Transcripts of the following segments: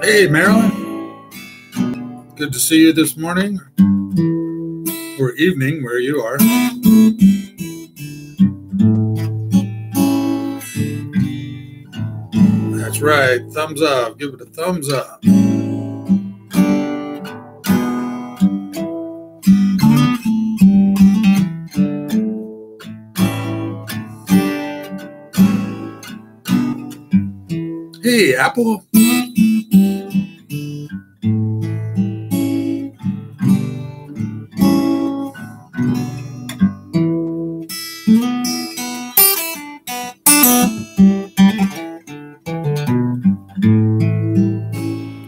Hey, Marilyn. Good to see you this morning or evening where you are. That's right. Thumbs up. Give it a thumbs up. Hey, Apple.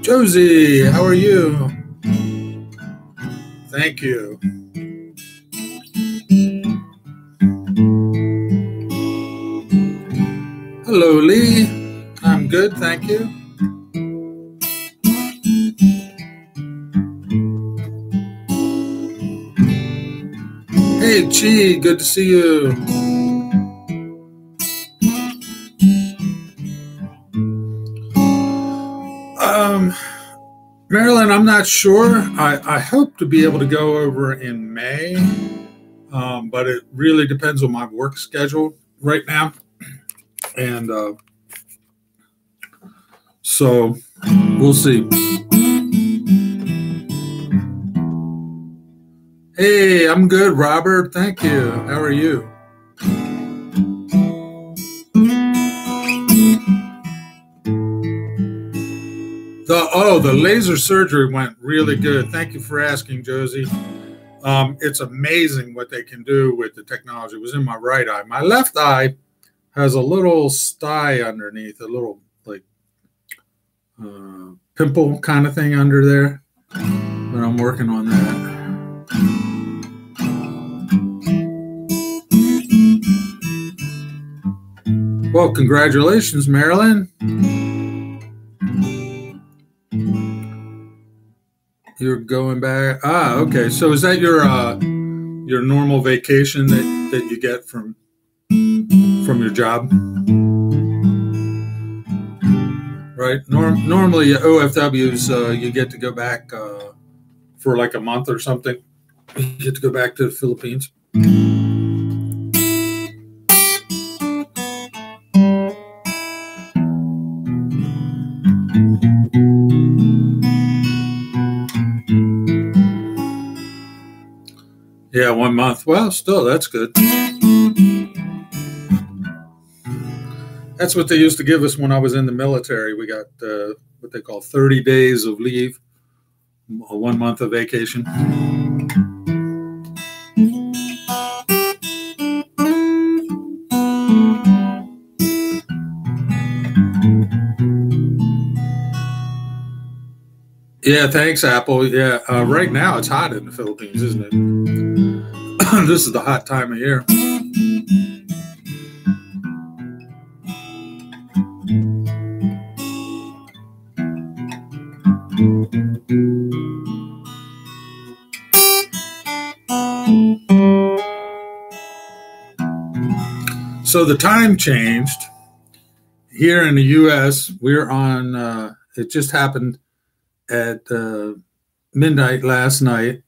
Josie, how are you? Thank you. Hello, Lee. I'm good, thank you. Hey, Chi, good to see you. Marilyn, I'm not sure. I hope to be able to go over in May, but it really depends on my work schedule right now. And so we'll see. Hey, I'm good, Robert. Thank you. How are you? The laser surgery went really good. Thank you for asking, Josie. It's amazing what they can do with the technology. It was in my right eye. My left eye has a little sty underneath, a little like pimple kind of thing under there, but I'm working on that. Well, congratulations, Marilyn. You're going back. Okay. So is that your normal vacation that you get from your job? Right. Normally OFWs you get to go back for like a month or something. You get to go back to the Philippines. Yeah, 1 month. Well, still, that's good. That's what they used to give us when I was in the military. We got what they call 30 days of leave, 1 month of vacation. Yeah, thanks, Apple. Yeah, right now it's hot in the Philippines, isn't it? This is the hot time of year. So the time changed. Here in the U.S., we're on, it just happened at midnight last night.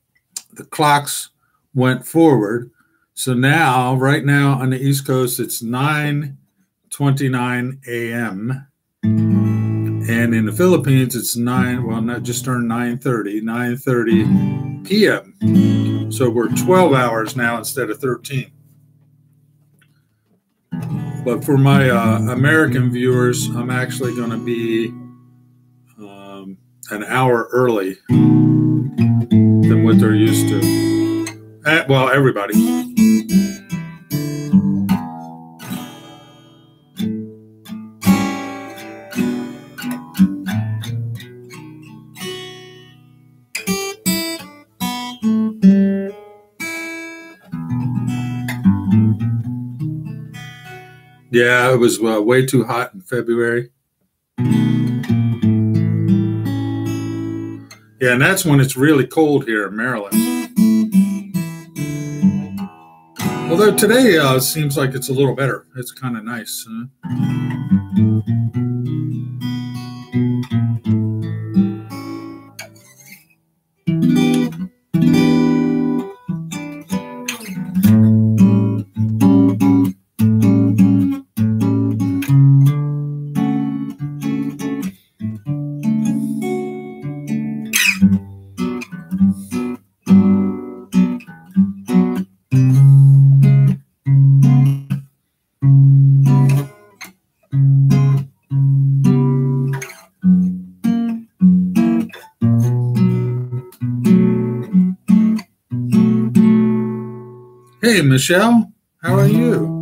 The clocks went forward. So now, right now on the East Coast, it's 9:29 a.m. And in the Philippines, it's just turned 9:30 p.m. So we're 12 hours now instead of 13. But for my American viewers, I'm actually going to be an hour early than what they're used to. Well, everybody. Yeah, it was way too hot in February. Yeah, and that's when it's really cold here in Maryland. Although today seems like it's a little better. It's kind of nice. Hey, Michelle, how are you?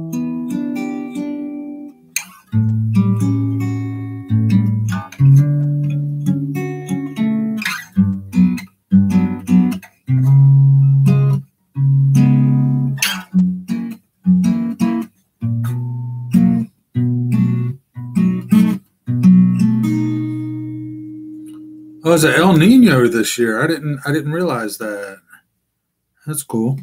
Oh, it's an El Nino this year. I didn't realize that. That's cool.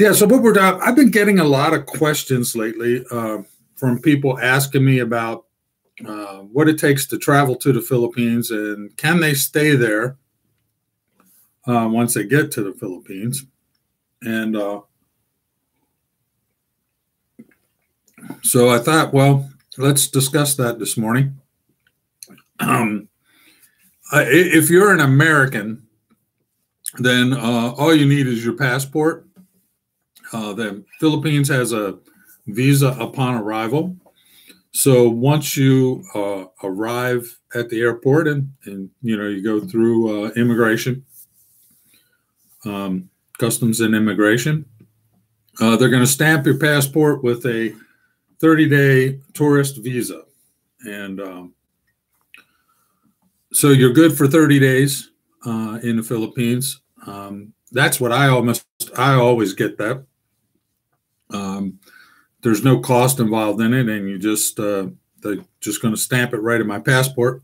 Yeah, so what I've been getting a lot of questions lately from people asking me about what it takes to travel to the Philippines and can they stay there once they get to the Philippines. And so I thought, well, let's discuss that this morning. If you're an American, then all you need is your passport. The Philippines has a visa upon arrival. So once you arrive at the airport and you go through immigration, customs and immigration, they're going to stamp your passport with a 30-day tourist visa. And so you're good for 30 days in the Philippines. That's what I always get that. There's no cost involved in it, and they're just going to stamp it right in my passport,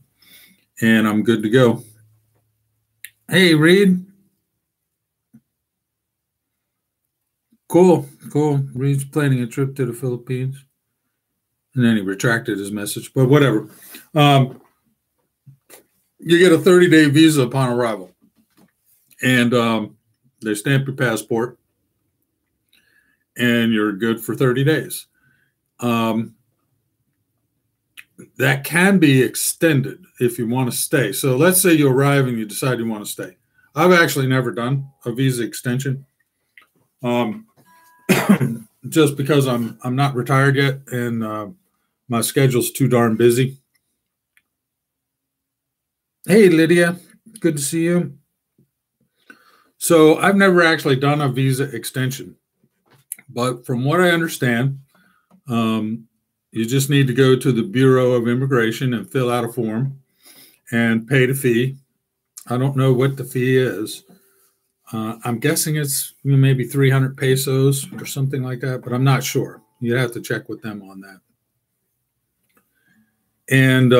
and I'm good to go. Hey, Reed. Cool. Reed's planning a trip to the Philippines, and then he retracted his message, but whatever. You get a 30-day visa upon arrival, and they stamp your passport, and you're good for 30 days. That can be extended if you want to stay. So let's say you arrive and you decide you want to stay. I've actually never done a visa extension, just because I'm not retired yet, and my schedule's too darn busy. Hey, Lydia, good to see you. So I've never actually done a visa extension. But from what I understand, you just need to go to the Bureau of Immigration and fill out a form and pay the fee. I don't know what the fee is. I'm guessing it's maybe 300 pesos or something like that, but I'm not sure. You'd have to check with them on that. And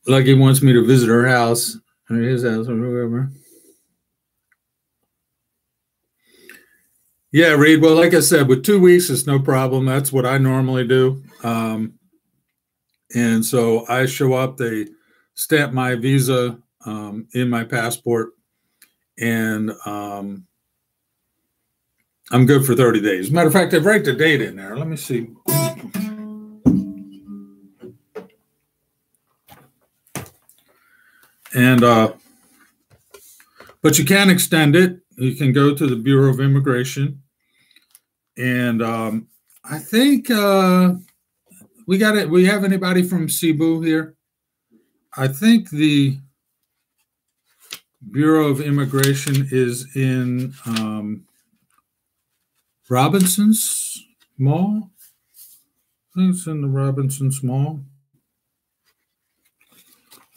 Lucky wants me to visit her house or his house or whoever. Yeah, Reed. Well, like I said, with 2 weeks, it's no problem. That's what I normally do. And so I show up, they stamp my visa in my passport, and I'm good for 30 days. As a matter of fact, I write the date in there. Let me see. And but you can extend it. You can go to the Bureau of Immigration, and I think we got it. We have anybody from Cebu here? I think the Bureau of Immigration is in Robinson's Mall. I think it's in the Robinson's Mall.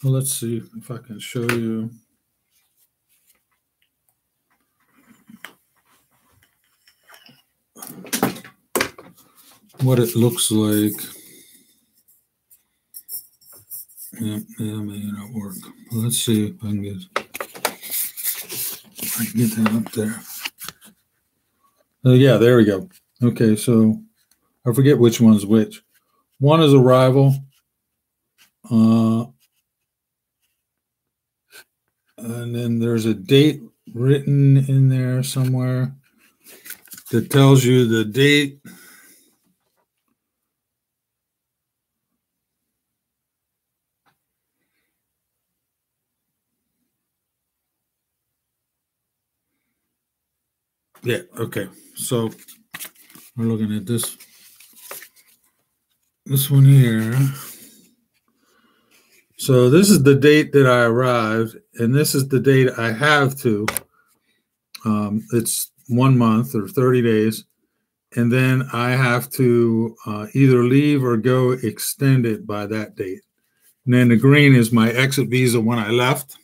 Well, let's see if I can show you. What it looks like. Yeah, may not work. Well, let's see if I can get that up there. Yeah, there we go. Okay, so I forget which one's which. One is arrival, And then there's a date written in there somewhere that tells you the date. Yeah, okay. So we're looking at this one here. So this is the date that I arrived, and this is the date I have to. It's 1 month or 30 days, and then I have to either leave or go extended by that date. And then the green is my exit visa when I left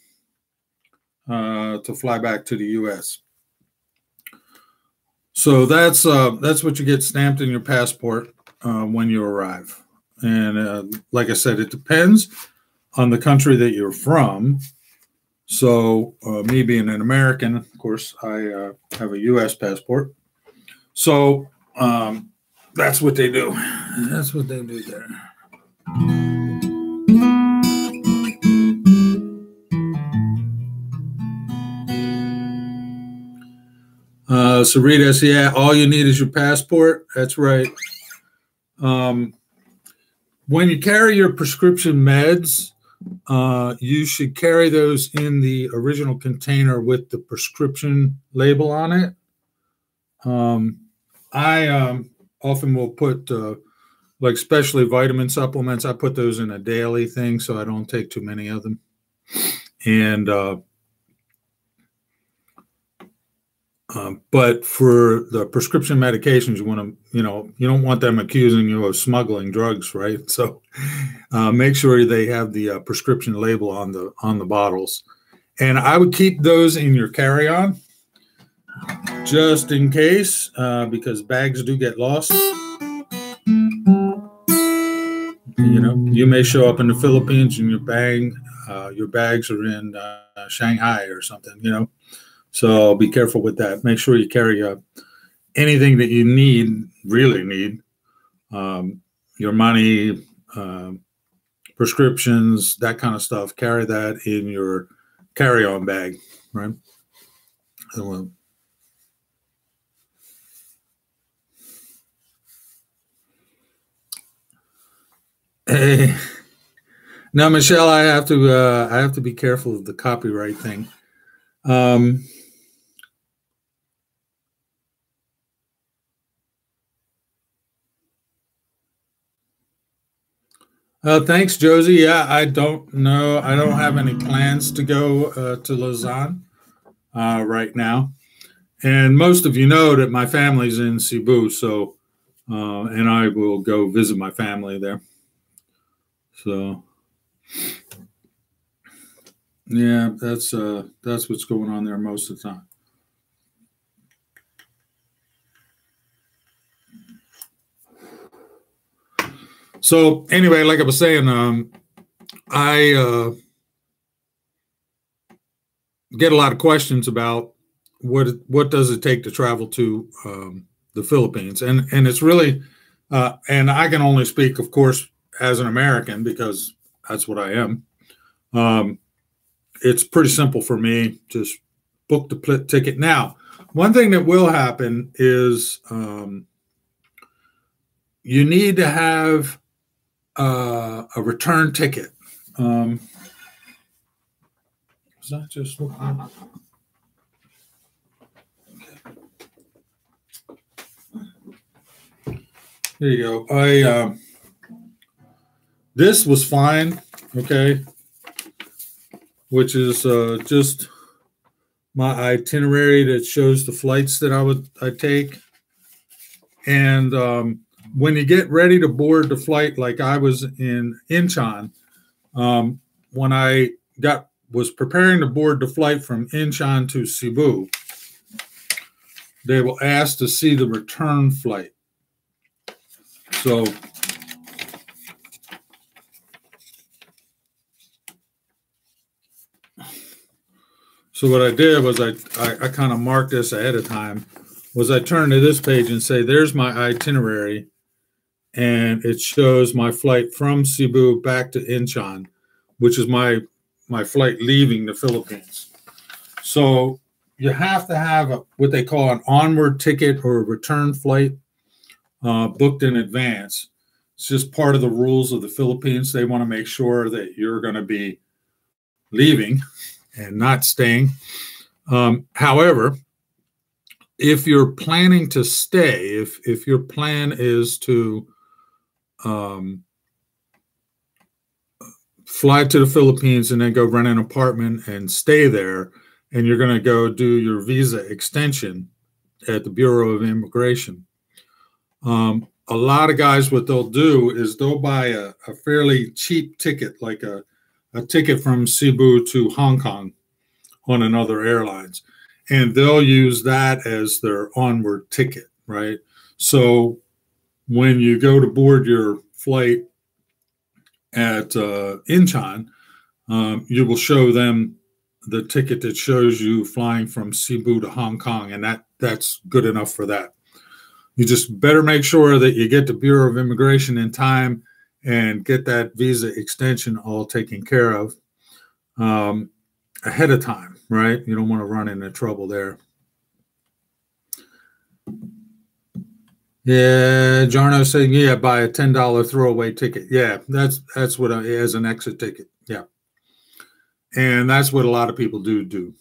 to fly back to the U.S. So that's what you get stamped in your passport when you arrive. And like I said, it depends on the country that you're from. So me being an American, of course, I have a U.S. passport. So that's what they do. That's what they do there. Sarita says, yeah, all you need is your passport. That's right. When you carry your prescription meds, you should carry those in the original container with the prescription label on it. I often will put, like especially vitamin supplements, I put those in a daily thing so I don't take too many of them. And but for the prescription medications, you want to, you don't want them accusing you of smuggling drugs, right? So make sure they have the prescription label on the bottles. And I would keep those in your carry-on just in case, because bags do get lost. You may show up in the Philippines and your bags are in Shanghai or something, So be careful with that. Make sure you carry anything that you really need, your money, prescriptions, that kind of stuff. Carry that in your carry-on bag, right? Hey, now Michelle, I have to be careful of the copyright thing. Thanks, Josie. Yeah, I don't know. I don't have any plans to go to Lausanne right now. And most of you know that my family's in Cebu, so and I will go visit my family there. So yeah, that's what's going on there most of the time. So anyway, like I was saying, I get a lot of questions about what does it take to travel to the Philippines, and it's really, and I can only speak, of course, as an American because that's what I am. It's pretty simple for me. Just book the ticket. Now, one thing that will happen is you need to have a return ticket. Was that just looking at? There you go. This was fine, okay, which is just my itinerary that shows the flights that I take. And when you get ready to board the flight, like I was in Incheon, when I was preparing to board the flight from Incheon to Cebu, they will ask to see the return flight. So what I did was I kind of marked this ahead of time, was I turned to this page and say, there's my itinerary. and it shows my flight from Cebu back to Incheon, which is my flight leaving the Philippines. So you have to have what they call an onward ticket or a return flight booked in advance. It's just part of the rules of the Philippines. They want to make sure that you're going to be leaving and not staying. However, if you're planning to stay, if your plan is to fly to the Philippines and then go rent an apartment and stay there, and you're going to go do your visa extension at the Bureau of Immigration, a lot of guys, what they'll do is they'll buy a fairly cheap ticket, like a ticket from Cebu to Hong Kong on another airlines, and they'll use that as their onward ticket, right? So when you go to board your flight at Incheon, you will show them the ticket that shows you flying from Cebu to Hong Kong, and that's good enough for that. You just better make sure that you get to Bureau of Immigration in time and get that visa extension all taken care of ahead of time, right? You don't want to run into trouble there. Yeah, Jarno saying, yeah, buy a $10 throwaway ticket. Yeah, that's what as an exit ticket. Yeah, and that's what a lot of people do.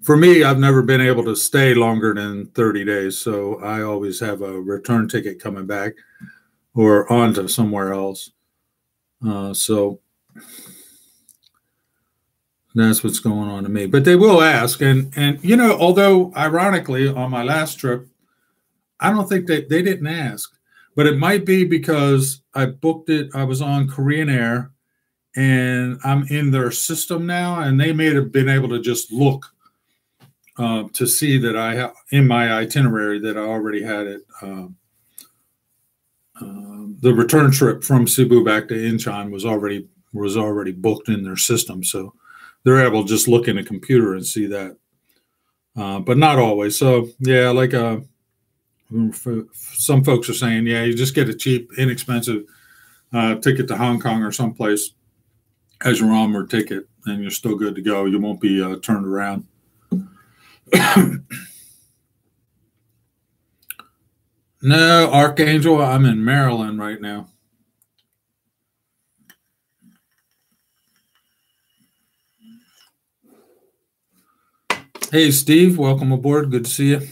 For me, I've never been able to stay longer than 30 days, so I always have a return ticket coming back or on to somewhere else. So that's what's going on to me. But they will ask, and you know, although ironically on my last trip, I don't think they didn't ask, but it might be because I booked it. I was on Korean Air, and I'm in their system now, and they may have been able to just look to see that I have in my itinerary that I already had it. The return trip from Cebu back to Incheon was already booked in their system, so they're able to just look in a computer and see that, but not always. So yeah, like some folks are saying, yeah, you just get a cheap, inexpensive ticket to Hong Kong or someplace as your onward ticket, and you're still good to go. You won't be turned around. No, Archangel, I'm in Maryland right now. Hey, Steve, welcome aboard. Good to see you.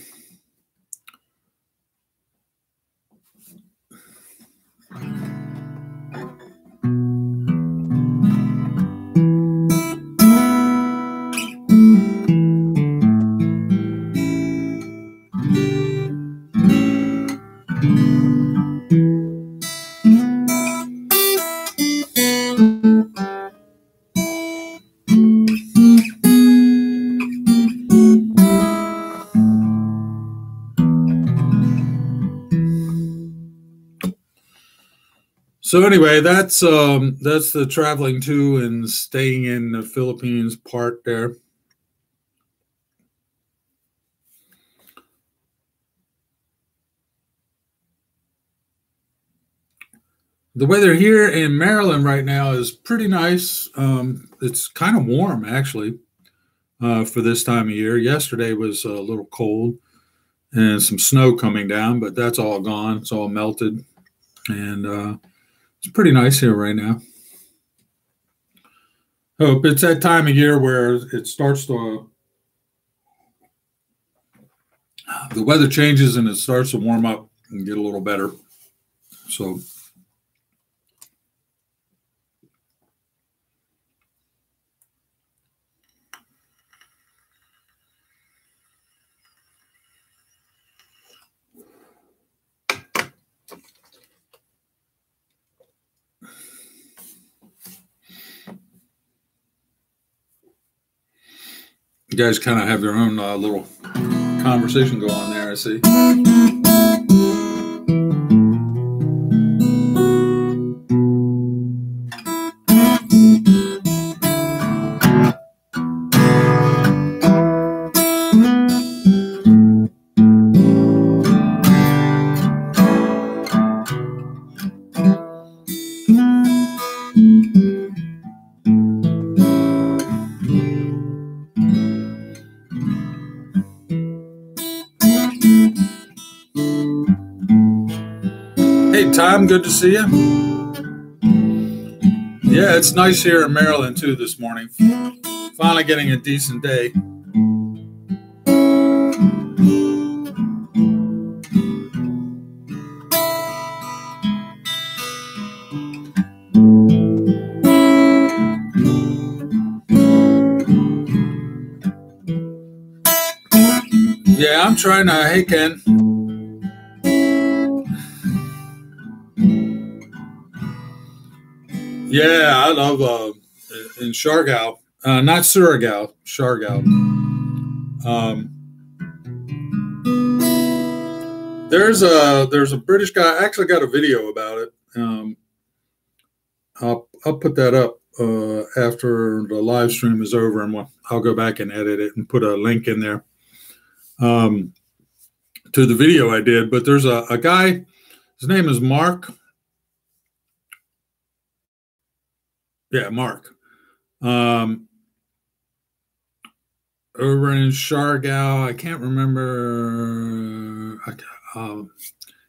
So anyway, that's the traveling to and staying in the Philippines part there. The weather here in Maryland right now is pretty nice. It's kind of warm, actually, for this time of year. Yesterday was a little cold and some snow coming down, but that's all gone. It's all melted, and it's pretty nice here right now. Hope it's that time of year where it starts to, the weather changes and it starts to warm up and get a little better. So you guys kind of have your own little conversation going on there, I see. Tom, good to see you. Yeah, it's nice here in Maryland too this morning. Finally getting a decent day. Yeah, I'm trying to. Hey, Ken. Yeah, I love in Siargao, not Siargao, Siargao. There's a British guy. I actually got a video about it. I'll put that up after the live stream is over, and I'll go back and edit it and put a link in there to the video I did. But there's a guy. His name is Mark. Yeah, Mark. Over in Siargao, I can't remember.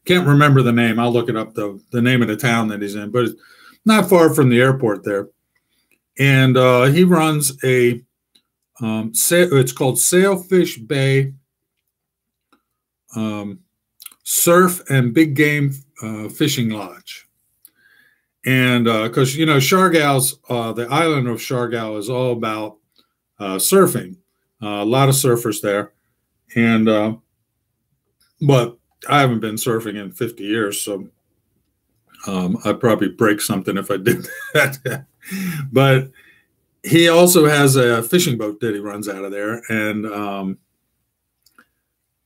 Can't remember the name. I'll look it up though. The name of the town that he's in, but it's not far from the airport there. And he runs a. It's called Sailfish Bay Surf and Big Game Fishing Lodge. And because, Siargao's, the island of Siargao is all about surfing. A lot of surfers there. And, but I haven't been surfing in 50 years, so I'd probably break something if I did that. But he also has a fishing boat that he runs out of there. And,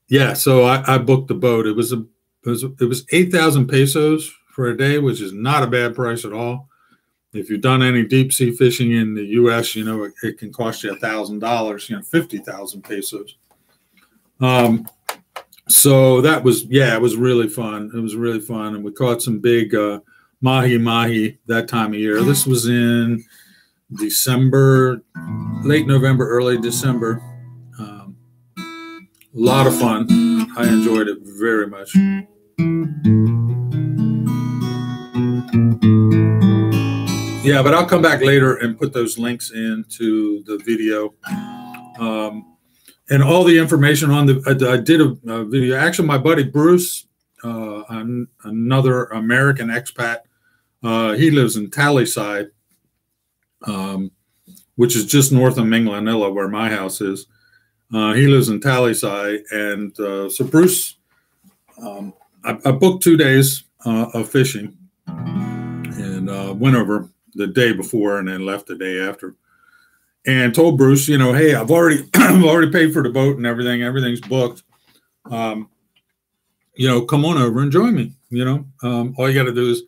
yeah, so I booked the boat. It was 8,000 pesos for a day, which is not a bad price at all. If you've done any deep sea fishing in the U.S., it can cost you $1,000, 50,000 pesos. So that was, it was really fun. It was really fun. And we caught some big mahi that time of year. This was in December, late November, early December. A lot of fun. I enjoyed it very much. Yeah, but I'll come back later and put those links into the video. And all the information on I did a video. Actually, my buddy Bruce, another American expat, he lives in Tallyside, which is just north of Minglanilla, where my house is. He lives in Tallyside. And so Bruce, I booked 2 days of fishing and went over the day before and then left the day after, and told Bruce, hey, I've already paid for the boat and everything. Everything's booked. Come on over and join me. All you got to do is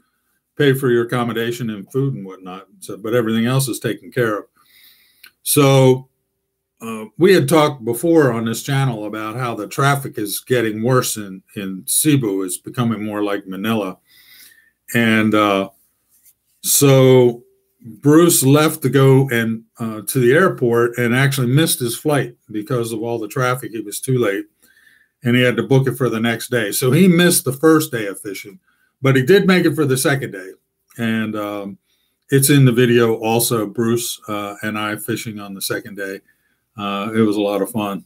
pay for your accommodation and food and whatnot. So, but everything else is taken care of. So we had talked before on this channel about how the traffic is getting worse in Cebu. It's becoming more like Manila. And so Bruce left to go and to the airport and actually missed his flight because of all the traffic. He was too late, and he had to book it for the next day. So he missed the first day of fishing, but he did make it for the second day. And it's in the video also, Bruce and I fishing on the second day. It was a lot of fun.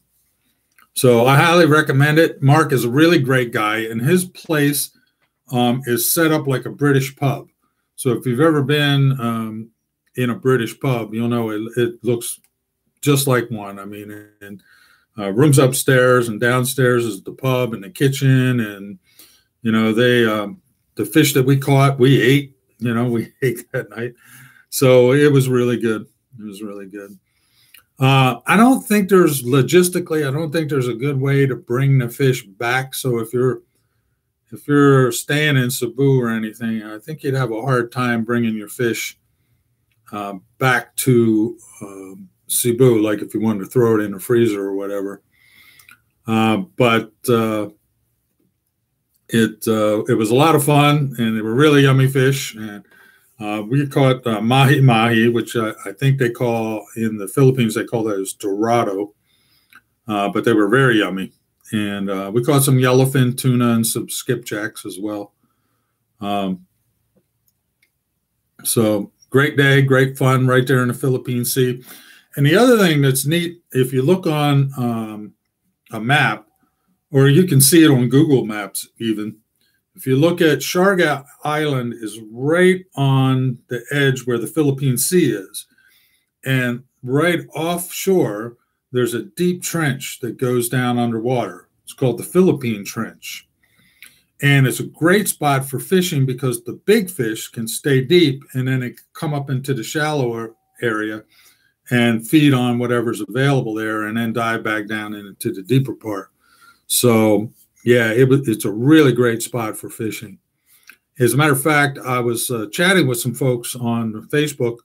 So I highly recommend it. Mark is a really great guy, and his place is set up like a British pub. So if you've ever been in a British pub, you'll know it looks just like one. I mean, and rooms upstairs and downstairs is the pub and the kitchen. And, the fish that we caught, we ate, we ate that night. So it was really good. It was really good. I don't think there's logistically, I don't think there's a good way to bring the fish back. So if you're staying in Cebu or anything, I think you'd have a hard time bringing your fish back to Cebu, like if you wanted to throw it in a freezer or whatever. But it was a lot of fun, and they were really yummy fish. And we caught mahi, which I think they call, in the Philippines, they call those dorado. But they were very yummy. And we caught some yellowfin tuna and some skipjacks as well. Um, so great day, great fun right there in the Philippine Sea. And the other thing that's neat, if you look on a map, or you can see it on Google Maps even, if you look at Siargao Island is right on the edge where the Philippine Sea is. And right offshore, there's a deep trench that goes down underwater. It's called the Philippine Trench. And it's a great spot for fishing because the big fish can stay deep and then they come up into the shallower area and feed on whatever's available there and then dive back down into the deeper part. So, yeah, it's a really great spot for fishing. As a matter of fact, I was chatting with some folks on Facebook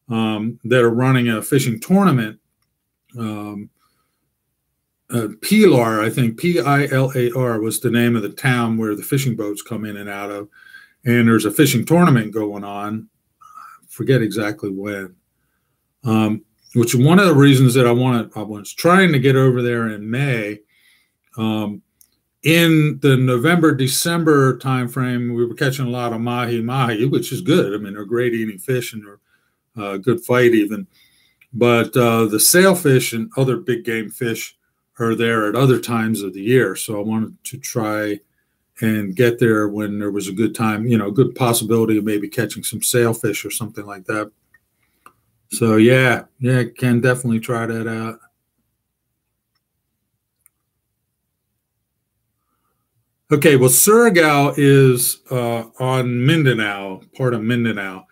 that are running a fishing tournament. Pilar, I think, Pilar was the name of the town where the fishing boats come in and out of. And there's a fishing tournament going on. I forget exactly when. Which is one of the reasons that I was trying to get over there in May. In the November, December timeframe, we were catching a lot of mahi, which is good. I mean, they're great eating fish and they're a good fight even. But the sailfish and other big game fish are there at other times of the year. So I wanted to try and get there when there was a good time, good possibility of maybe catching some sailfish or something like that. So yeah, can definitely try that out. Okay, well, Siargao is on Mindanao, part of Mindanao.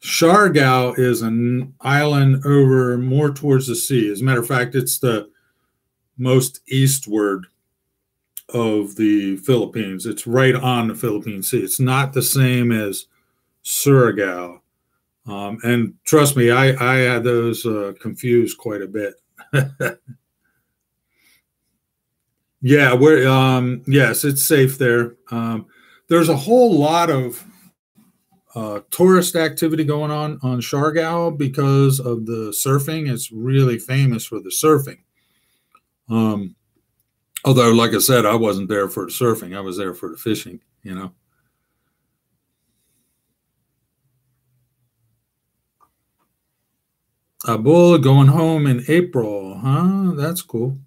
Siargao is an island over more towards the sea. As a matter of fact, it's the most eastward of the Philippines. It's right on the Philippine Sea. It's not the same as Siargao. And trust me, I had those confused quite a bit. Yeah, yes, it's safe there. There's a whole lot of tourist activity going on Siargao because of the surfing. It's really famous for the surfing. Although, like I said, I wasn't there for the surfing. I was there for the fishing, A bull going home in April, huh? That's cool.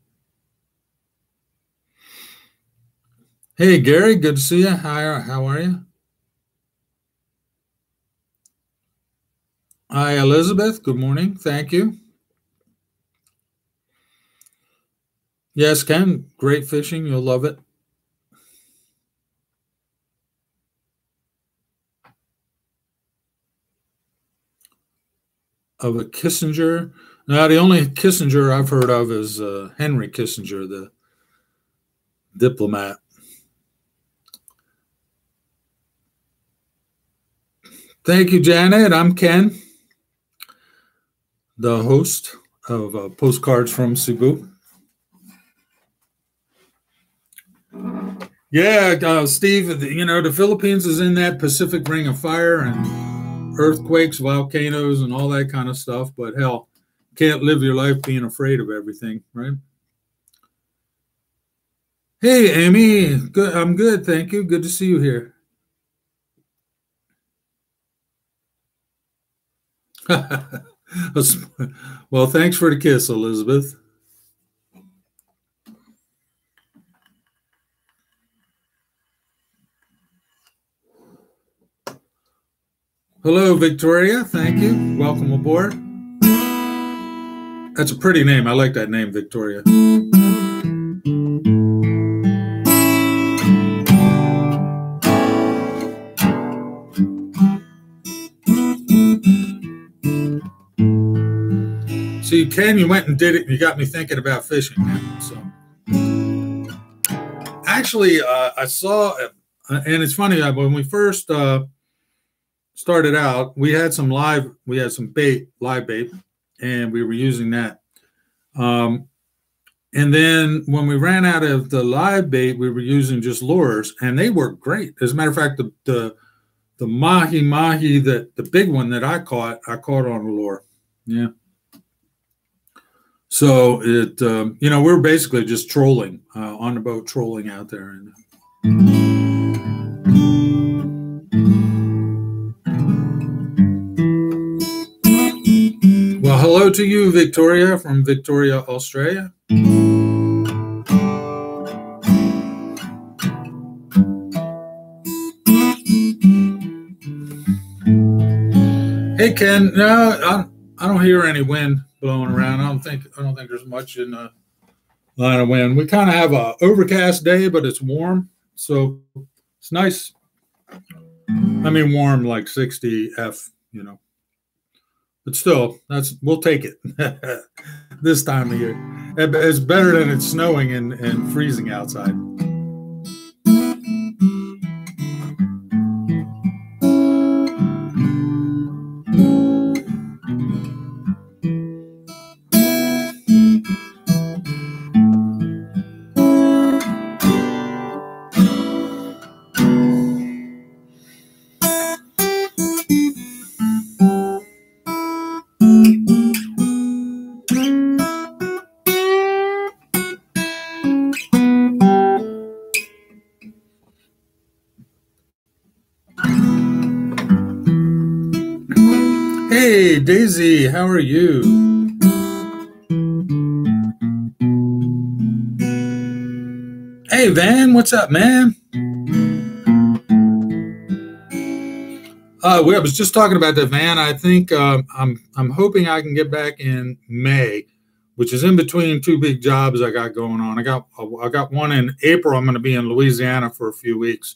Hey, Gary, good to see you. How are you? Hi, Elizabeth. Good morning. Thank you. Yes, Ken, great fishing. You'll love it. Of a Kissinger. Now, the only Kissinger I've heard of is Henry Kissinger, the diplomat. Thank you, Janet. I'm Ken, the host of Postcards from Cebu. Yeah, Steve, the Philippines is in that Pacific Ring of Fire and earthquakes, volcanoes, and all that kind of stuff. But hell, can't live your life being afraid of everything, right? Hey, Amy. Good. I'm good. Thank you. Good to see you here. Well, thanks for the kiss, Elizabeth. Hello, Victoria. Thank you. Welcome aboard. That's a pretty name. I like that name, Victoria. See, Ken, you went and did it. You got me thinking about fishing now. So, actually, I saw, and it's funny when we first started out, we had some live bait, and we were using that. And then when we ran out of the live bait, we were using just lures, and they worked great. As a matter of fact, the mahi, the big one that I caught on a lure. Yeah. So we're basically just trolling on the boat, trolling out there. hello to you, Victoria, from Victoria, Australia. Hey, Ken. No, I don't hear any wind blowing around. I don't think there's much in the line of wind. We kind of have a overcast day, but it's warm, so it's nice. I mean, warm like 60 F, but still, we'll take it this time of year. It's better than it's snowing and freezing outside. Hey, Daisy, how are you? Hey, Van, what's up, man? I was just talking about that, Van. I think I'm hoping I can get back in May, which is in between two big jobs I got going on. I got one in April. I'm going to be in Louisiana for a few weeks,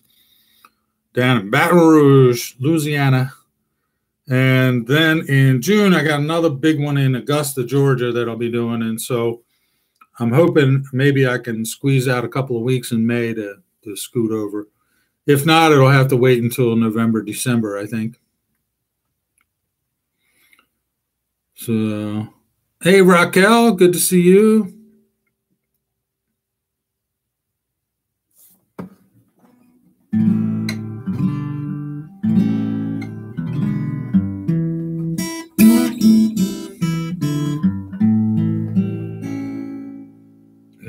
down in Baton Rouge, Louisiana. And then in June, I got another big one in Augusta, Georgia that I'll be doing. And so I'm hoping maybe I can squeeze out a couple of weeks in May to scoot over. If not, it'll have to wait until November, December, I think. So, hey, Raquel, good to see you.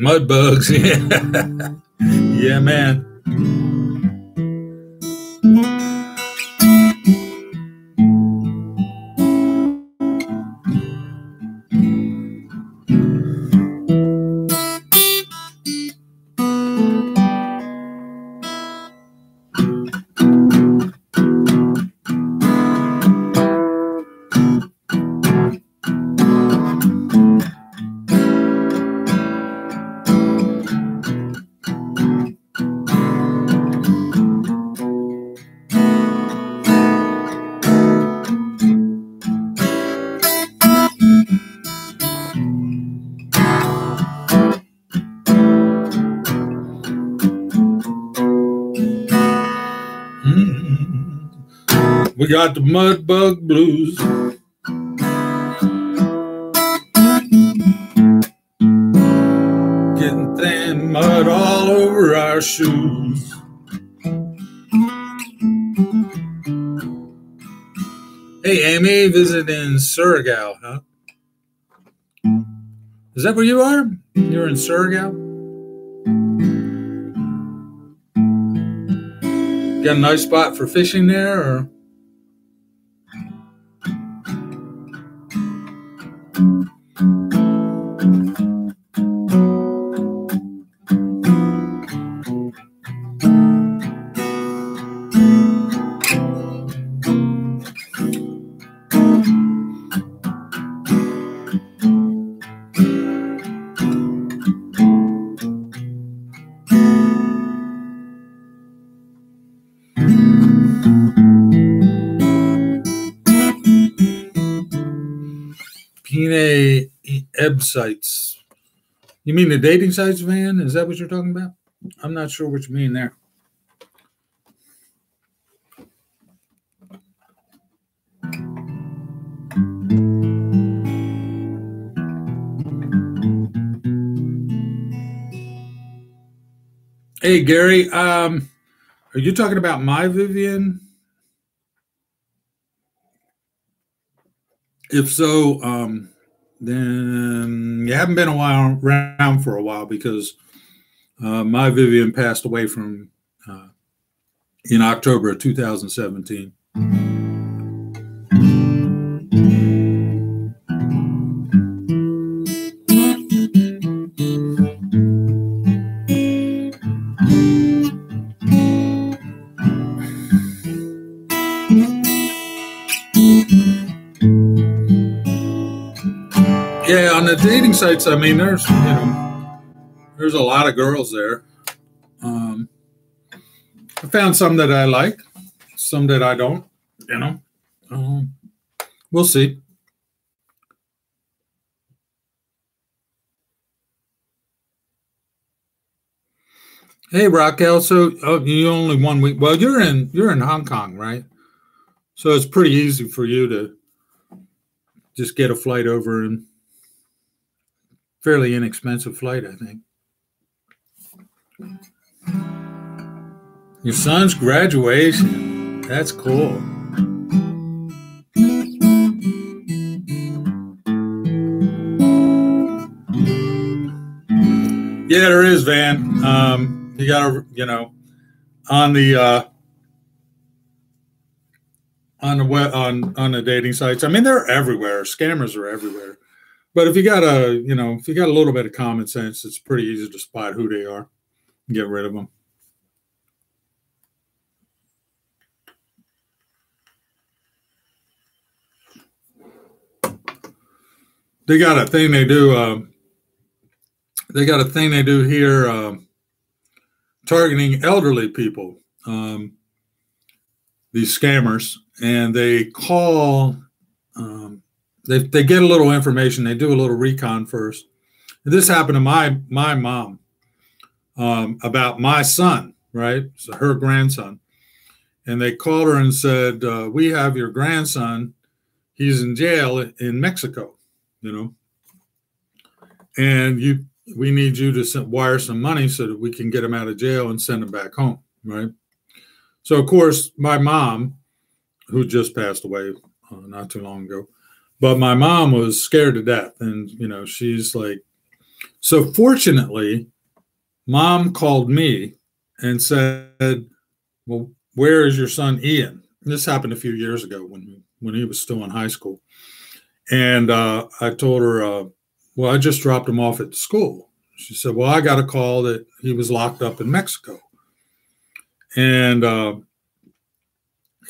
Mud bugs, yeah. Yeah, man. We got the mud bug blues. Getting thin mud all over our shoes. Hey, Amy, visiting Siargao, huh? Is that where you are? You're in Siargao? Got a nice spot for fishing there, or? Pine eb sites. You mean the dating sites, Van? Is that what you're talking about? I'm not sure what you mean there. Hey, Gary, are you talking about my Vivian? If so, then you haven't been around for a while, because my Vivian passed away from in October of 2017. Yeah, on the dating sites, I mean, there's a lot of girls there. Um, I found some that I like, some that I don't. You know, um, we'll see. Hey, Raquel. So you only 1 week. Well, you're in Hong Kong, right? So it's pretty easy for you to just get a flight over, and fairly inexpensive flight, I think. Your son's graduation. That's cool. Yeah, there is, Van. You gotta, on the on the dating sites. I mean, they're everywhere. Scammers are everywhere. But if you got a little bit of common sense, it's pretty easy to spot who they are and get rid of them. They got a thing they do. They got a thing they do here, targeting elderly people. These scammers, and they call. They get a little information. They do a little recon first. This happened to my mom, about my son, right? So her grandson, and they called her and said, "We have your grandson. He's in jail in Mexico, you know, and we need you to wire some money so that we can get him out of jail and send him back home, right?" So of course, my mom, who just passed away not too long ago, but my mom was scared to death, and she's like, so fortunately, mom called me and said, "Well, where is your son Ian?" This happened a few years ago when he was still in high school, and I told her, "Well, I just dropped him off at school." She said, "Well, I got a call that he was locked up in Mexico," and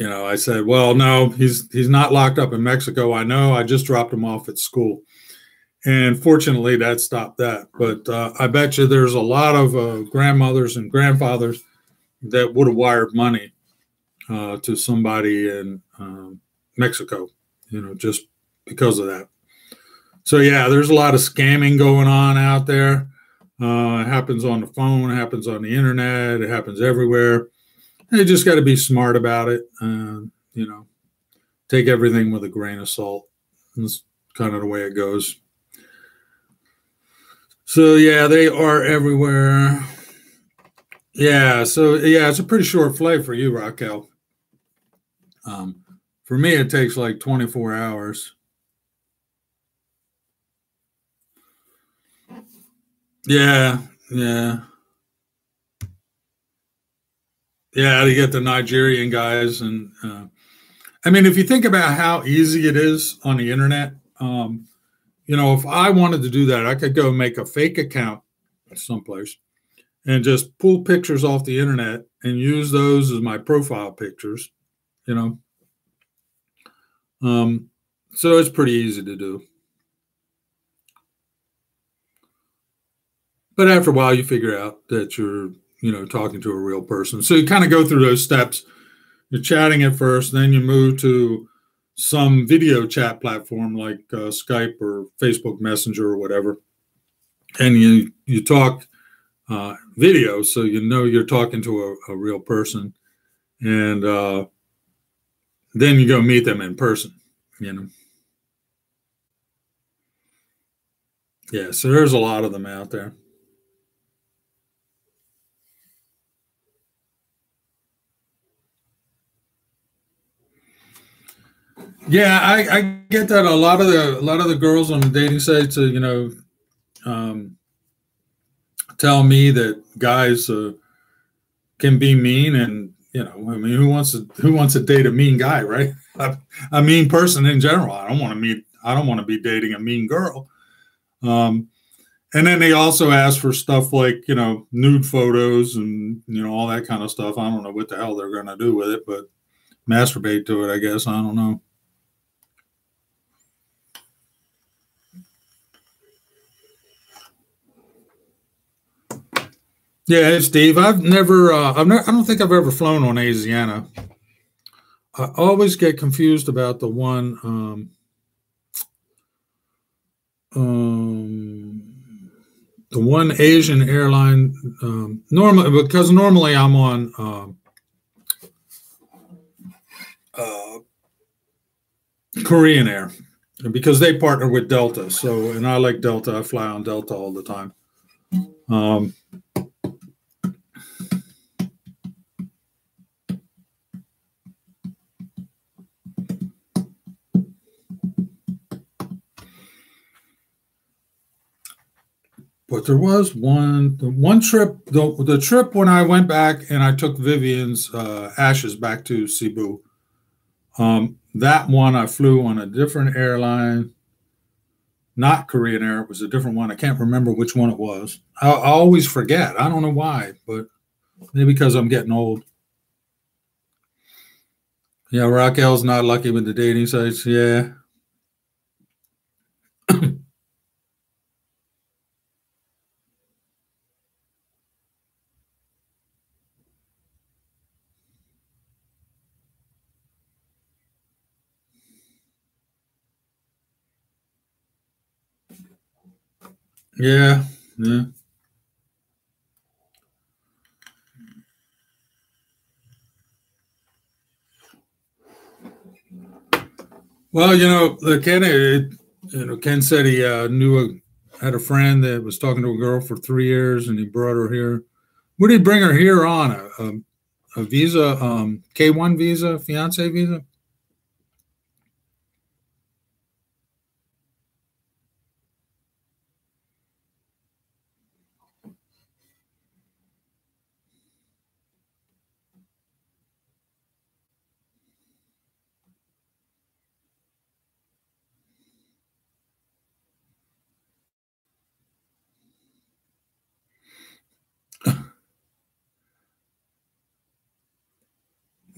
I said, "Well, no, he's not locked up in Mexico. I know. I just dropped him off at school." And fortunately, that stopped that. But I bet you there's a lot of grandmothers and grandfathers that would have wired money to somebody in Mexico, just because of that. So, yeah, there's a lot of scamming going on out there. It happens on the phone, it happens on the internet, it happens everywhere. And you just got to be smart about it. Take everything with a grain of salt. That's kind of the way it goes. So yeah, they are everywhere. Yeah, so yeah, it's a pretty short flight for you, Raquel. For me, it takes like 24 hours. Yeah, yeah, yeah. To get the Nigerian guys, and I mean, if you think about how easy it is on the internet, if I wanted to do that, I could go make a fake account someplace and just pull pictures off the internet and use those as my profile pictures, you know. So it's pretty easy to do. But after a while, you figure out that you're, talking to a real person. So you kind of go through those steps. You're chatting at first, then you move to some video chat platform like Skype or Facebook Messenger or whatever, and you talk video, so you're talking to a real person, and then you go meet them in person. You know, yeah. So there's a lot of them out there. Yeah, I get that a lot of the girls on the dating sites, um, tell me that guys can be mean, and I mean, who wants to date a mean guy, right? A mean person in general. I don't want to be dating a mean girl. Um, and then they also ask for stuff like nude photos and all that kind of stuff. I don't know what the hell they're going to do with it, but masturbate to it, I guess. I don't know. Yeah, hey, Steve. I don't think I've ever flown on Asiana. I always get confused about um, the one Asian airline. Normally I'm on uh, Korean Air because they partner with Delta. So, and I like Delta. I fly on Delta all the time. Um, But there was one trip, the trip when I went back and I took Vivian's ashes back to Cebu. That one I flew on a different airline, not Korean Air. It was a different one. I can't remember which one it was. I always forget. I don't know why, but maybe because I'm getting old. Yeah, Raquel's not lucky with the dating sites. Yeah, yeah, yeah. Well, Ken said he had a friend that was talking to a girl for 3 years, and he brought her here. What did he bring her here on? A visa, K-1 visa, fiance visa?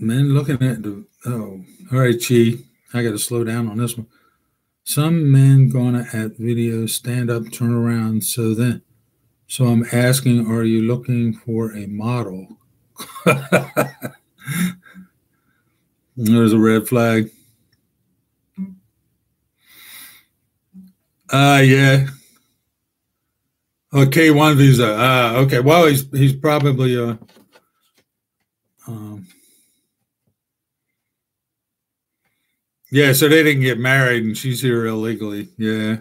Men looking at all right, Chi. I got to slow down on this one. Some men gonna at videos stand up, turn around. So I'm asking, are you looking for a model? There's a red flag. Yeah. Oh, K-1 visa. Okay. Well, he's probably um, yeah. So they didn't get married, and she's here illegally. Yeah.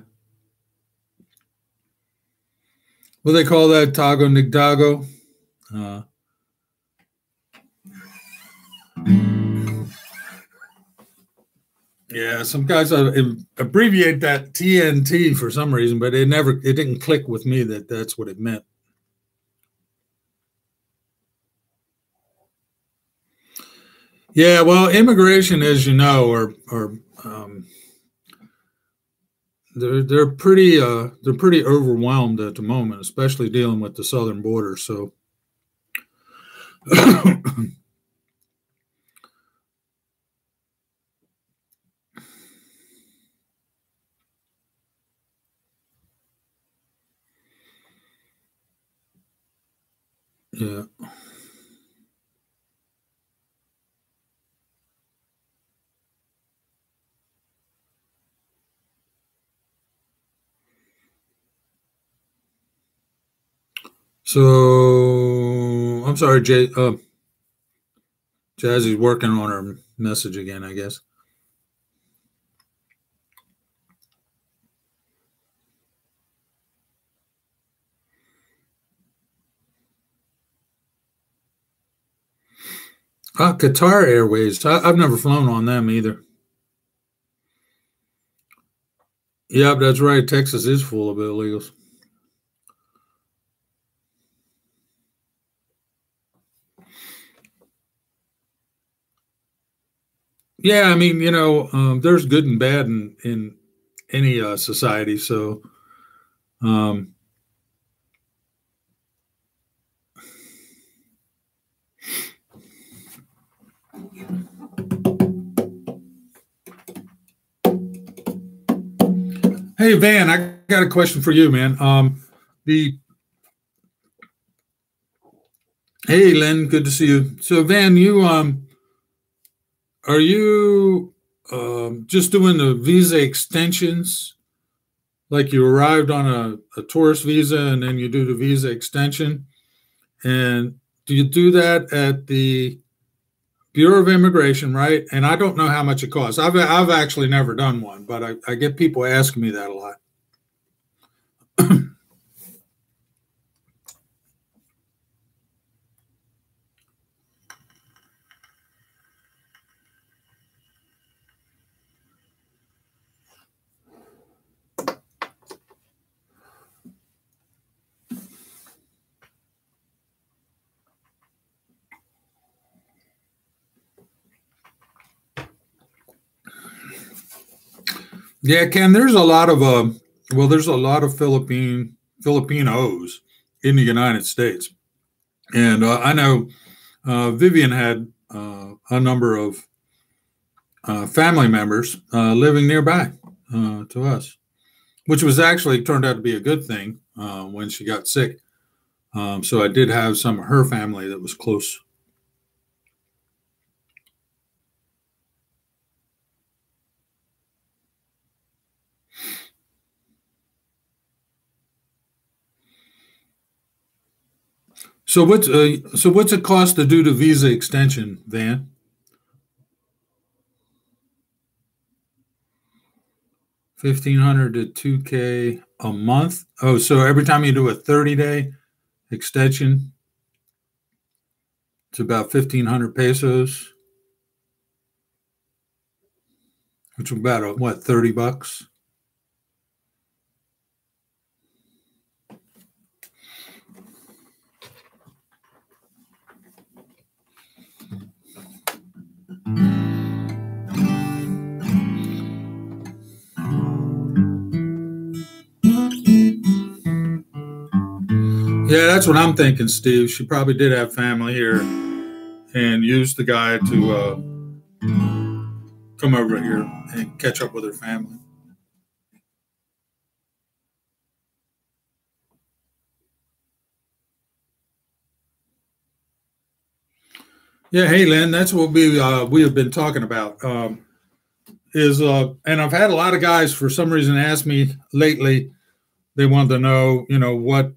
What do they call that? Tago Nigdago. Uh, yeah. Some guys abbreviate that TNT for some reason, but it didn't click with me that that's what it meant. Yeah. Well, immigration, as you know, are they're pretty overwhelmed at the moment, especially dealing with the southern border. So yeah. So I'm sorry, Jazzy's working on her message again, I guess. Qatar Airways. I've never flown on them either. Yep, that's right. Texas is full of illegals. Yeah, I mean, there's good and bad in any society. So, um, hey, Van, I got a question for you, man. The Hey, Lynn, good to see you. So, Van, you are you just doing the visa extensions? Like you arrived on a tourist visa and then you do the visa extension? And do you do that at the Bureau of Immigration, right? And I don't know how much it costs. I've actually never done one, but I get people asking me that a lot. Yeah, Ken, there's a lot of there's a lot of Filipinos in the United States, and I know Vivian had a number of family members living nearby to us, which was actually turned out to be a good thing when she got sick. So I did have some of her family that was close. So what's it cost to do the visa extension, Van? 1,500 to 2K a month. Oh, so every time you do a 30-day extension, it's about 1,500 pesos, which is about what, $30? Yeah, that's what I'm thinking, Steve. She probably did have family here and used the guy to come over here and catch up with her family. Yeah, hey Lynn, that's what we have been talking about. And I've had a lot of guys for some reason ask me lately. They want to know, what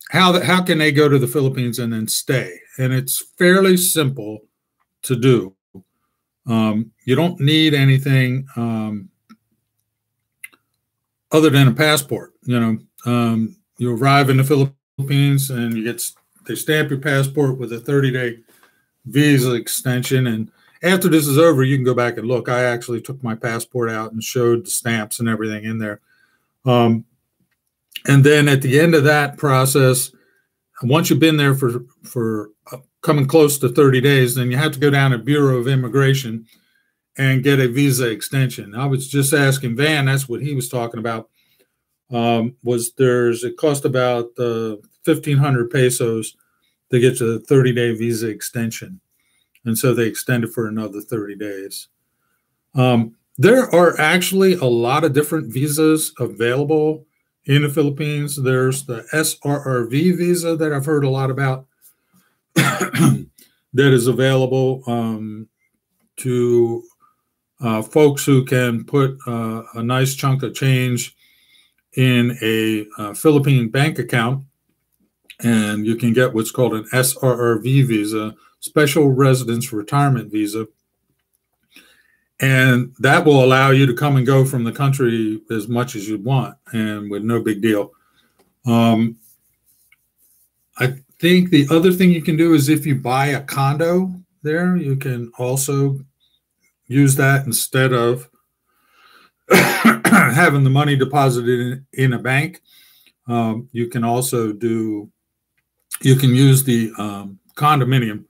how can they go to the Philippines and then stay? And it's fairly simple to do. You don't need anything other than a passport. You arrive in the Philippines and they stamp your passport with a 30-day visa extension. And after this is over, you can go back and look. I actually took my passport out and showed the stamps and everything in there. And then at the end of that process, once you've been there for coming close to 30 days, then you have to go down to Bureau of Immigration and get a visa extension. I was just asking Van, that's what he was talking about. It cost about 1,500 pesos to get to the 30-day visa extension. And so they extended for another 30 days. There are actually a lot of different visas available in the Philippines. There's the SRRV visa that I've heard a lot about that is available to folks who can put a nice chunk of change in a Philippine bank account, and you can get what's called an SRRV visa, Special Residence Retirement Visa. And that will allow you to come and go from the country as much as you want and with no big deal. I think the other thing you can do is if you buy a condo there, you can also use that instead of having the money deposited in a bank. You can use the condominium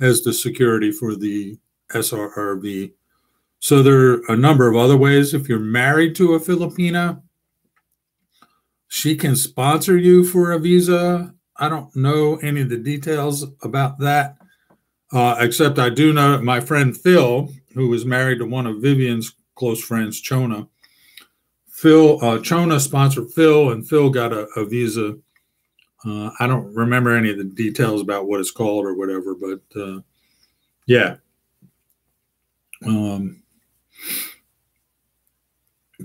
as the security for the SRRV. So there are a number of other ways. If you're married to a Filipina, she can sponsor you for a visa. I don't know any of the details about that, except I do know my friend Phil, who was married to one of Vivian's close friends, Chona. Chona sponsored Phil, and Phil got a visa I don't remember any of the details about what it's called or whatever, but yeah.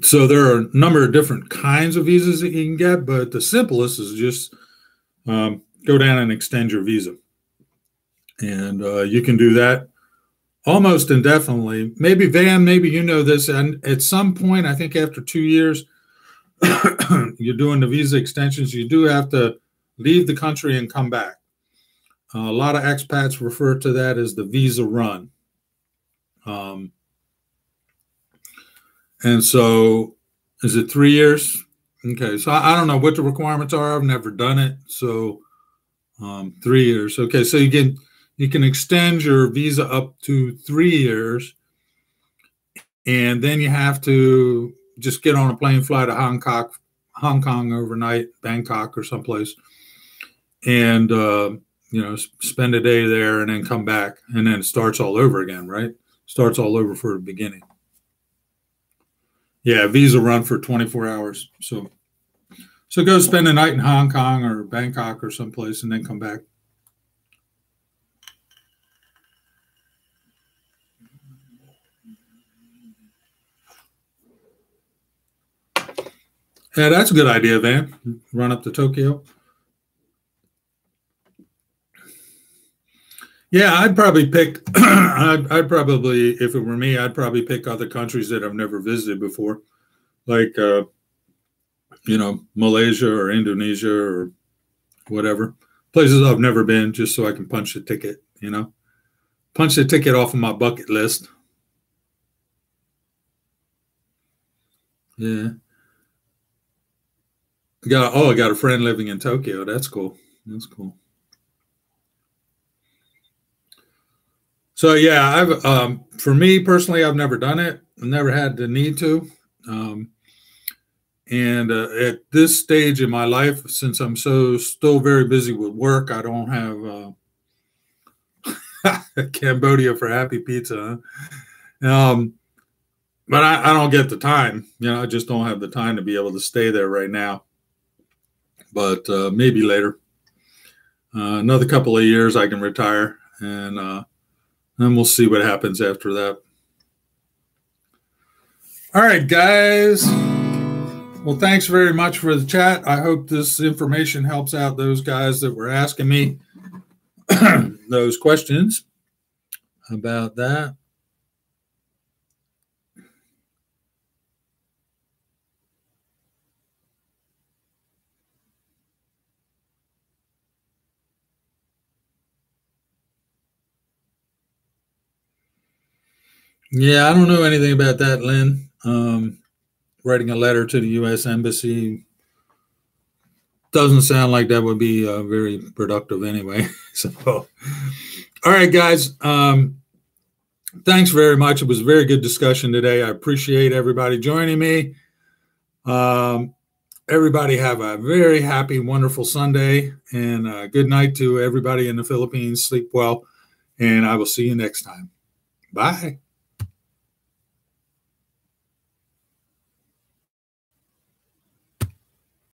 So there are a number of different kinds of visas that you can get, but the simplest is just go down and extend your visa. And you can do that almost indefinitely. Maybe, Van, maybe you know this. And at some point, I think after 2 years, you're doing the visa extensions, you do have to leave the country and come back. A lot of expats refer to that as the visa run. And so is it 3 years? Okay, so I don't know what the requirements are. I've never done it. So 3 years. Okay, so you can extend your visa up to 3 years, and then you have to just get on a plane, fly to Hong Kong overnight, Bangkok or someplace, and spend a day there, and then come back, and then it starts all over again, right? Starts all over for the beginning. Yeah, visa run for 24 hours. So go spend a night in Hong Kong or Bangkok or someplace, and then come back. Yeah, that's a good idea, Van. Run up to Tokyo. Yeah, I'd probably pick. I'd probably, if it were me, I'd probably pick other countries that I've never visited before, like Malaysia or Indonesia or whatever places I've never been, just so I can punch the ticket. Punch the ticket off of my bucket list. Yeah. I got a friend living in Tokyo. That's cool. That's cool. So yeah, I've for me personally, I've never done it. I've never had the need to. And at this stage in my life, since I'm still very busy with work, I don't have Cambodia for happy pizza. But I don't get the time. I just don't have the time to be able to stay there right now. But maybe later. Another couple of years, I can retire, and then we'll see what happens after that. All right, guys. Well, thanks very much for the chat. I hope this information helps out those guys that were asking me those questions about that. Yeah, I don't know anything about that, Lynn. Writing a letter to the U.S. Embassy doesn't sound like that would be very productive anyway. So, all right, guys. Thanks very much. It was a very good discussion today. I appreciate everybody joining me. Everybody have a very happy, wonderful Sunday, and good night to everybody in the Philippines. Sleep well, and I will see you next time. Bye.